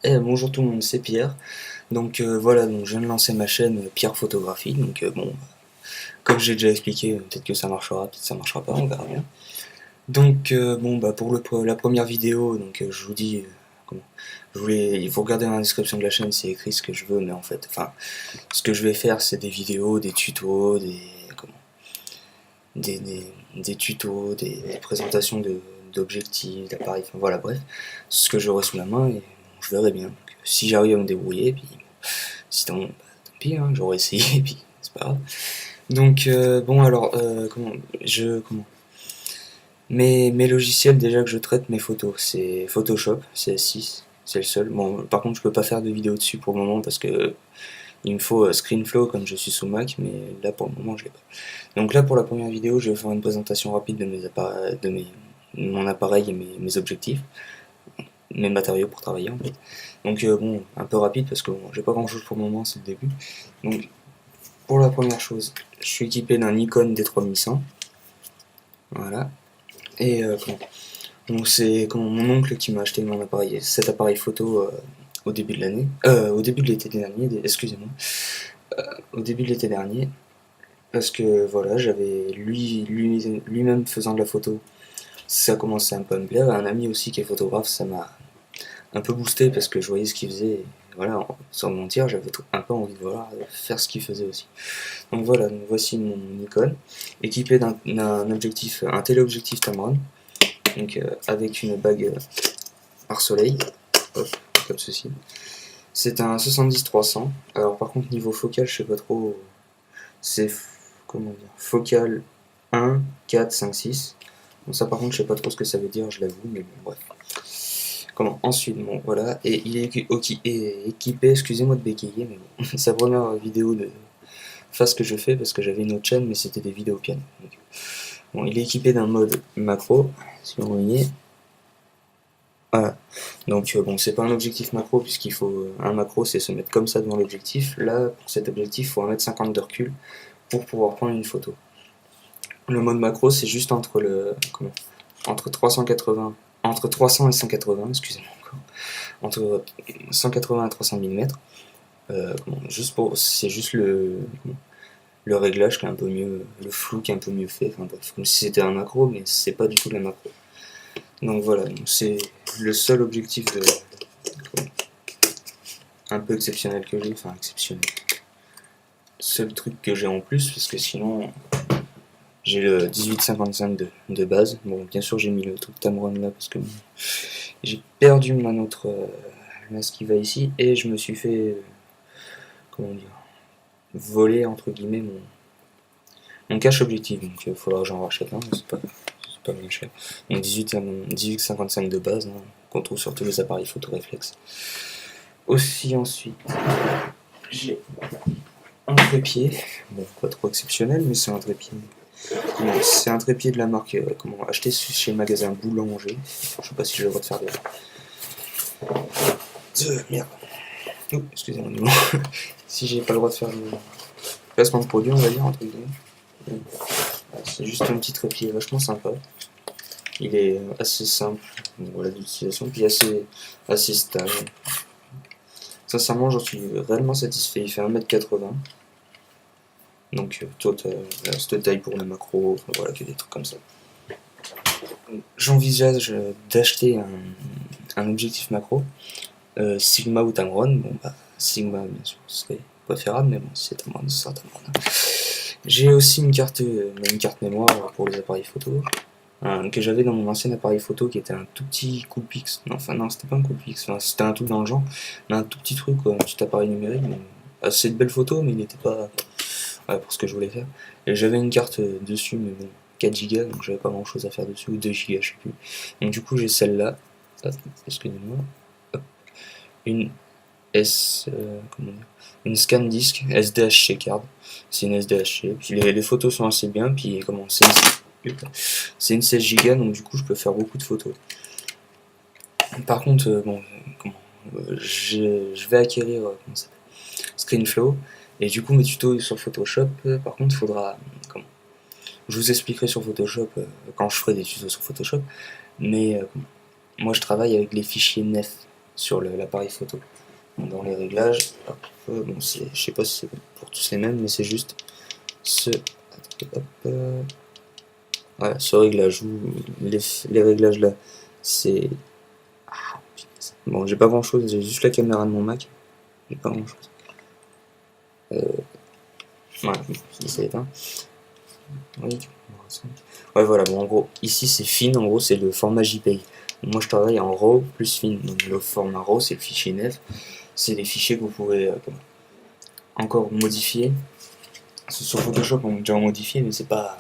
Bonjour tout le monde, c'est Pierre. Donc voilà, donc je viens de lancer ma chaîne Pierre Photographie. Donc bon, comme j'ai déjà expliqué, peut-être que ça marchera, peut-être que ça marchera pas, on verra bien. Donc bon, bah pour la première vidéo, donc je vous dis comment, il faut regarder dans la description de la chaîne, c'est écrit ce que je veux, mais en fait, enfin, ce que je vais faire, c'est des vidéos, des tutos, des, des, des tutos, des présentations d'objectifs, d'appareils, enfin voilà, bref, ce que j'aurai sous la main et bon, je verrai bien. Donc, si j'arrive à me débrouiller, puis sinon, bah, tant pis, hein, j'aurais essayé, et puis c'est pas grave. Donc bon alors, mes logiciels déjà que je traite mes photos, c'est Photoshop, CS6, c'est le seul. Bon, par contre, je peux pas faire de vidéo dessus pour le moment parce que il me faut ScreenFlow comme je suis sous Mac, mais là pour le moment je l'ai pas. Donc là pour la première vidéo, je vais faire une présentation rapide de mon appareil et mes objectifs, mes matériaux pour travailler en fait. Donc bon, un peu rapide parce que bon, j'ai pas grand chose pour le moment, c'est le début. Donc pour la première chose, je suis équipé d'un Nikon D3100, voilà. Et donc c'est mon oncle qui m'a acheté cet appareil photo au début de l'année, au début de l'été dernier, excusez-moi, au début de l'été dernier, parce que voilà, j'avais lui-même faisant de la photo, ça commençait un peu à me plaire. Un ami aussi qui est photographe, ça m'a un peu boosté parce que je voyais ce qu'il faisait. Et voilà, sans mentir, j'avais un peu envie de voir faire ce qu'il faisait aussi. Donc voilà, donc voici mon Nikon, équipé d'un objectif, un téléobjectif Tamron, donc avec une bague par soleil, hop, comme ceci. C'est un 70-300. Alors par contre niveau focal, je sais pas trop. C'est comment dire, focal 1, 4, 5, 6. Bon, ça par contre je sais pas trop ce que ça veut dire, je l'avoue, mais bon, bref. Comment ensuite, bon voilà, et il est équipé, excusez-moi de bégayer, mais bon, c'est sa première vidéo de face que je fais parce que j'avais une autre chaîne, mais c'était des vidéos piano. Donc, bon, il est équipé d'un mode macro, si vous voyez. Voilà. Donc bon, c'est pas un objectif macro puisqu'il faut un macro, c'est se mettre comme ça devant l'objectif. Là, pour cet objectif, il faut 1,50 m de recul pour pouvoir prendre une photo. Le mode macro, c'est juste entre 380, entre 300 et 180, excusez-moi encore, entre 180 et 300 mm. C'est juste le réglage qui est un peu mieux, le flou qui est un peu mieux fait. Enfin bref, comme si c'était un macro, mais c'est pas du tout de la macro. Donc voilà, c'est le seul objectif un peu exceptionnel que j'ai, enfin exceptionnel. Seul truc que j'ai en plus, parce que sinon j'ai le 1855 de base. Bon, bien sûr j'ai mis le truc Tamron là parce que j'ai perdu ma autre là ce qui va ici et je me suis fait comment dire voler entre guillemets mon cache objectif. Donc il faudra que j'en rachète un, c'est pas bien cher. Donc 1855 de base, hein, qu'on trouve sur tous les appareils photo réflexe. Aussi ensuite j'ai un trépied, bon pas trop exceptionnel mais c'est un trépied. C'est un trépied de la marque acheté chez le magasin Boulanger. Je sais pas si j'ai le droit de faire merde. Oh, excusez-moi du mot. Si j'ai pas le droit de faire le placement de produit, on va dire entre guillemets. C'est juste un petit trépied vachement sympa. Il est assez simple voilà, d'utilisation, puis assez stable. Sincèrement, j'en suis réellement satisfait. Il fait 1,80 m. Donc, cette taille pour le macro, voilà, qu'il y a des trucs comme ça. J'envisage d'acheter un objectif macro, Sigma ou Tamron. Bon, bah, Sigma, bien sûr, ce serait préférable, mais bon, si c'est Tamron, ce sera Tamron. J'ai aussi une carte mémoire pour les appareils photo. Que j'avais dans mon ancien appareil photo qui était un tout petit Coolpix. Non, enfin non, c'était pas un Coolpix, enfin, c'était un truc dans le genre, mais un tout petit truc, quoi, un petit appareil numérique. Mais assez de belles photos, mais il n'était pas pour ce que je voulais faire. Et j'avais une carte dessus, mais bon, 4 Go, donc j'avais pas grand chose à faire dessus, ou 2 Go, je sais plus. Donc du coup, j'ai celle-là, excusez-moi, une comment dire, une scan disc SDHC card. C'est une SDHC, puis les photos sont assez bien, puis comment c'est une 16 Go, donc du coup je peux faire beaucoup de photos. Par contre, je vais acquérir ScreenFlow, et du coup mes tutos sur Photoshop, par contre il faudra, je vous expliquerai sur Photoshop quand je ferai des tutos sur Photoshop, mais moi je travaille avec les fichiers NEF, sur l'appareil photo. Donc, dans les réglages, hop, bon, je sais pas si c'est pour tous les mêmes, mais c'est juste voilà, ce réglage ou les réglages là, c'est bon, j'ai pas grand chose, j'ai juste la caméra de mon Mac, j'ai pas grand chose. Voilà, c'est éteint. Oui. Ouais, voilà, bon, en gros, ici c'est FIN, en gros, c'est le format JPEG. Moi, je travaille en RAW plus FIN. Donc, le format RAW, c'est le fichier nef. C'est les fichiers que vous pouvez encore modifier. Sur Photoshop, on peut déjà en modifier, mais c'est pas.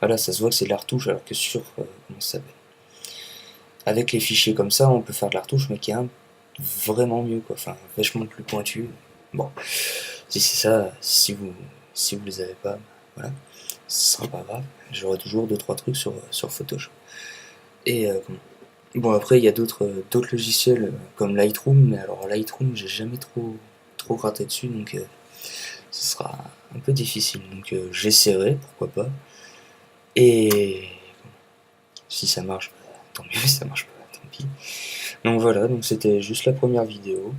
Voilà, ça se voit que c'est de la retouche, alors que sur. Comment ça s'appelle? Avec les fichiers comme ça, on peut faire de la retouche, mais qui est vraiment mieux, quoi. Enfin, vachement plus pointu. Bon, si c'est ça, si vous les avez pas, voilà, ce sera pas grave. J'aurai toujours 2-3 trucs sur Photoshop. Et bon, après, il y a d'autres logiciels comme Lightroom, mais alors Lightroom, j'ai jamais trop gratté dessus, donc ce sera un peu difficile. Donc j'essaierai, pourquoi pas. Et si ça marche, tant mieux, si ça marche pas, tant pis. Donc voilà, donc c'était juste la première vidéo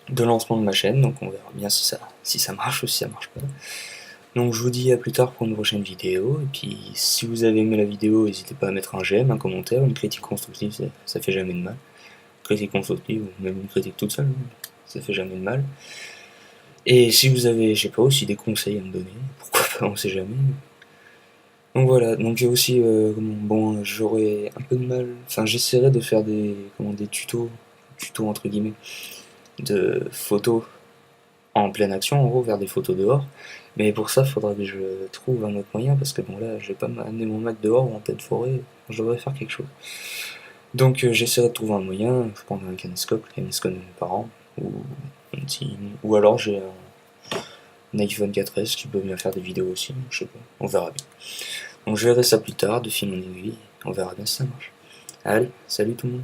de lancement de ma chaîne, donc on verra bien si ça marche ou si ça marche pas. Donc je vous dis à plus tard pour une prochaine vidéo, et puis si vous avez aimé la vidéo, n'hésitez pas à mettre un j'aime, un commentaire, une critique constructive, ça fait jamais de mal. Critique constructive, ou même une critique toute seule, ça fait jamais de mal. Et si vous avez, je sais pas, aussi des conseils à me donner, pourquoi pas, on sait jamais. Donc voilà, donc il y a aussi, bon, j'aurais un peu de mal, enfin j'essaierai de faire des tutos entre guillemets, de photos en pleine action, en gros, vers des photos dehors. Mais pour ça, il faudra que je trouve un autre moyen, parce que bon là, je vais pas amener mon Mac dehors ou en pleine forêt, je devrais faire quelque chose. Donc j'essaierai de trouver un moyen, je prendrai un caméscope, le caméscope de mes parents, ou ou alors j'ai un iPhone 4S qui peut bien faire des vidéos aussi, je sais pas, on verra bien. Donc je verrai ça plus tard, de fil en aiguille, on verra bien si ça marche. Allez, salut tout le monde.